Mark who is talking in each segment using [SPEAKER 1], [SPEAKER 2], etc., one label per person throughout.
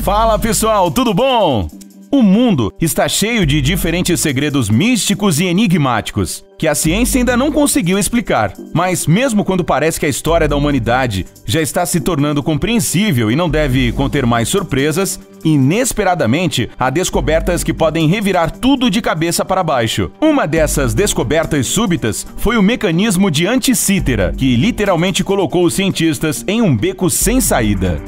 [SPEAKER 1] Fala pessoal, tudo bom? O mundo está cheio de diferentes segredos místicos e enigmáticos que a ciência ainda não conseguiu explicar. Mas mesmo quando parece que a história da humanidade já está se tornando compreensível e não deve conter mais surpresas, inesperadamente há descobertas que podem revirar tudo de cabeça para baixo. Uma dessas descobertas súbitas foi o mecanismo de Anticítera, que literalmente colocou os cientistas em um beco sem saída.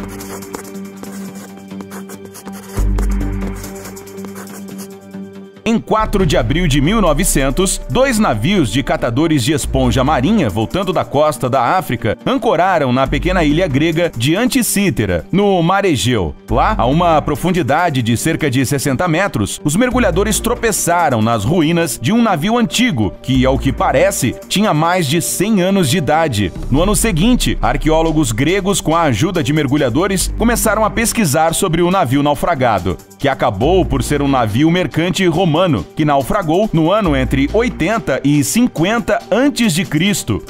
[SPEAKER 1] Em 4 de abril de 1900, 2 navios de catadores de esponja marinha voltando da costa da África ancoraram na pequena ilha grega de Anticítera, no Mar Egeu. Lá, a uma profundidade de cerca de 60 metros, os mergulhadores tropeçaram nas ruínas de um navio antigo que, ao que parece, tinha mais de 100 anos de idade. No ano seguinte, arqueólogos gregos, com a ajuda de mergulhadores, começaram a pesquisar sobre o navio naufragado, que acabou por ser um navio mercante romano que naufragou no ano entre 80 e 50 a.C.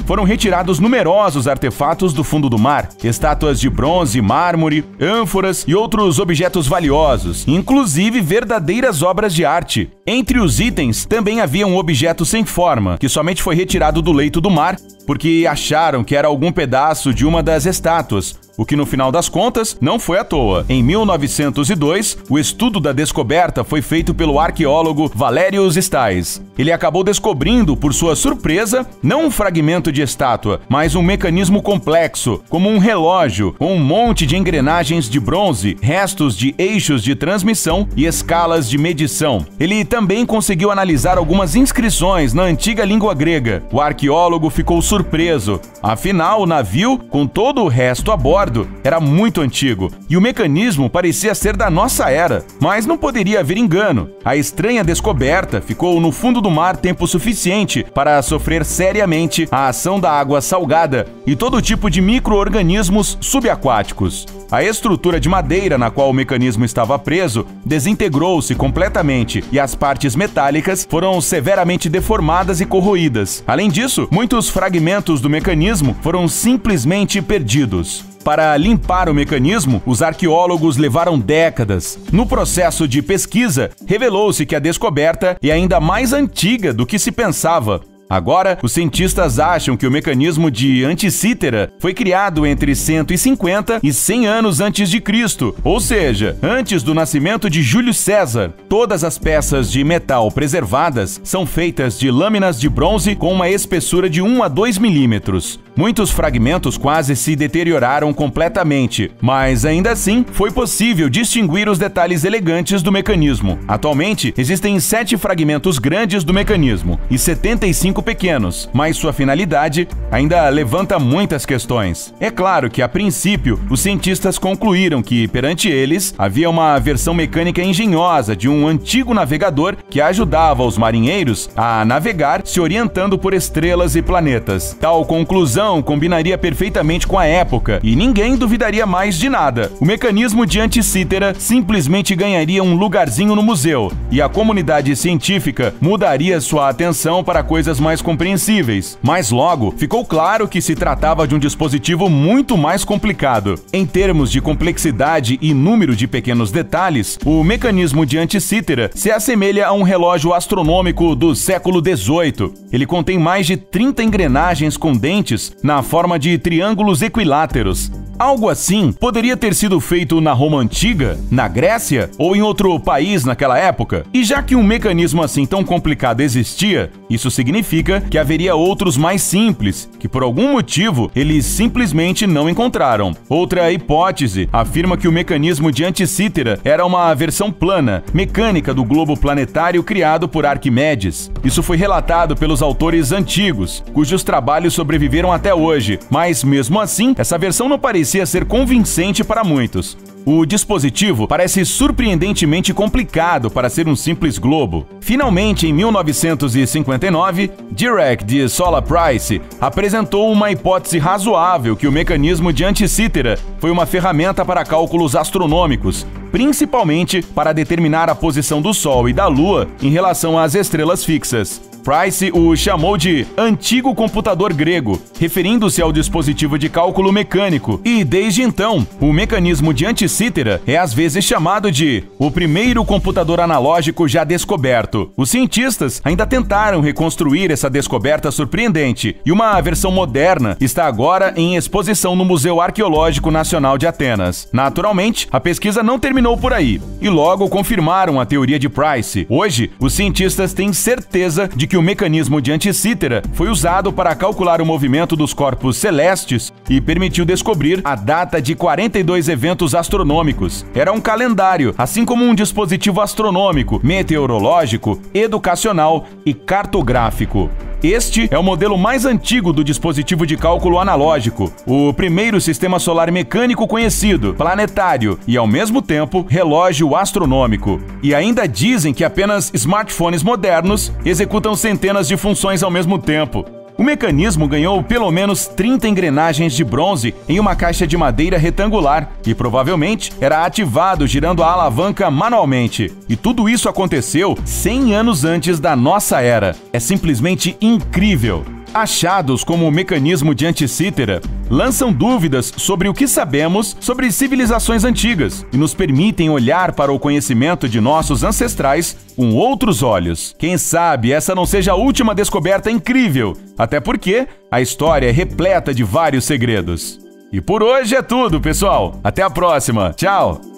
[SPEAKER 1] Foram retirados numerosos artefatos do fundo do mar, estátuas de bronze, mármore, ânforas e outros objetos valiosos, inclusive verdadeiras obras de arte. Entre os itens também havia um objeto sem forma, que somente foi retirado do leito do mar porque acharam que era algum pedaço de uma das estátuas, o que no final das contas não foi à toa. Em 1902, o estudo da descoberta foi feito pelo arqueólogo Valerius Stais. Ele acabou descobrindo, por sua surpresa, não um fragmento de estátua, mas um mecanismo complexo, como um relógio, com um monte de engrenagens de bronze, restos de eixos de transmissão e escalas de medição. Ele também conseguiu analisar algumas inscrições na antiga língua grega. O arqueólogo ficou surpreso. Afinal, o navio, com todo o resto a bordo, era muito antigo e o mecanismo parecia ser da nossa era. Mas não poderia haver engano. A estranha descoberta ficou no fundo do mar tempo suficiente para sofrer seriamente a ação da água salgada e todo tipo de micro-organismos subaquáticos. A estrutura de madeira na qual o mecanismo estava preso desintegrou-se completamente e as partes metálicas foram severamente deformadas e corroídas. Além disso, muitos fragmentos do mecanismo foram simplesmente perdidos. Para limpar o mecanismo, os arqueólogos levaram décadas. No processo de pesquisa, revelou-se que a descoberta é ainda mais antiga do que se pensava. Agora, os cientistas acham que o mecanismo de Anticítera foi criado entre 150 e 100 anos antes de Cristo, ou seja, antes do nascimento de Júlio César. Todas as peças de metal preservadas são feitas de lâminas de bronze com uma espessura de 1 a 2 milímetros. Muitos fragmentos quase se deterioraram completamente, mas ainda assim foi possível distinguir os detalhes elegantes do mecanismo. Atualmente, existem 7 fragmentos grandes do mecanismo e 75 pequenos, mas sua finalidade ainda levanta muitas questões. É claro que, a princípio, os cientistas concluíram que, perante eles, havia uma versão mecânica engenhosa de um antigo navegador que ajudava os marinheiros a navegar se orientando por estrelas e planetas. Tal conclusão combinaria perfeitamente com a época e ninguém duvidaria mais de nada. O mecanismo de Anticítera simplesmente ganharia um lugarzinho no museu e a comunidade científica mudaria sua atenção para coisas mais compreensíveis. Mas logo ficou claro que se tratava de um dispositivo muito mais complicado. Em termos de complexidade e número de pequenos detalhes, o mecanismo de Anticítera se assemelha a um relógio astronômico do século XVIII. Ele contém mais de 30 engrenagens com dentes na forma de triângulos equiláteros. Algo assim poderia ter sido feito na Roma Antiga, na Grécia ou em outro país naquela época. E já que um mecanismo assim tão complicado existia, isso significa que haveria outros mais simples, que por algum motivo eles simplesmente não encontraram. Outra hipótese afirma que o mecanismo de Anticítera era uma versão plana, mecânica do globo planetário criado por Arquimedes. Isso foi relatado pelos autores antigos, cujos trabalhos sobreviveram até hoje, mas mesmo assim, essa versão não parecia ser convincente para muitos. O dispositivo parece surpreendentemente complicado para ser um simples globo. Finalmente, em 1959, Dirac de Sola Price apresentou uma hipótese razoável que o mecanismo de Anticítera foi uma ferramenta para cálculos astronômicos, principalmente para determinar a posição do Sol e da Lua em relação às estrelas fixas. Price o chamou de antigo computador grego, referindo-se ao dispositivo de cálculo mecânico, e desde então, o mecanismo de Anticítera é às vezes chamado de o primeiro computador analógico já descoberto. Os cientistas ainda tentaram reconstruir essa descoberta surpreendente, e uma versão moderna está agora em exposição no Museu Arqueológico Nacional de Atenas. Naturalmente, a pesquisa não terminou por aí, e logo confirmaram a teoria de Price. Hoje, os cientistas têm certeza de que o mecanismo de Anticítera foi usado para calcular o movimento dos corpos celestes e permitiu descobrir a data de 42 eventos astronômicos. Era um calendário, assim como um dispositivo astronômico, meteorológico, educacional e cartográfico. Este é o modelo mais antigo do dispositivo de cálculo analógico, o primeiro sistema solar mecânico conhecido, planetário e, ao mesmo tempo, relógio astronômico. E ainda dizem que apenas smartphones modernos executam centenas de funções ao mesmo tempo. O mecanismo ganhou pelo menos 30 engrenagens de bronze em uma caixa de madeira retangular e provavelmente era ativado girando a alavanca manualmente. E tudo isso aconteceu 100 anos antes da nossa era. É simplesmente incrível! Achados como o mecanismo de Anticítera lançam dúvidas sobre o que sabemos sobre civilizações antigas e nos permitem olhar para o conhecimento de nossos ancestrais com outros olhos. Quem sabe essa não seja a última descoberta incrível, até porque a história é repleta de vários segredos. E por hoje é tudo, pessoal. Até a próxima. Tchau!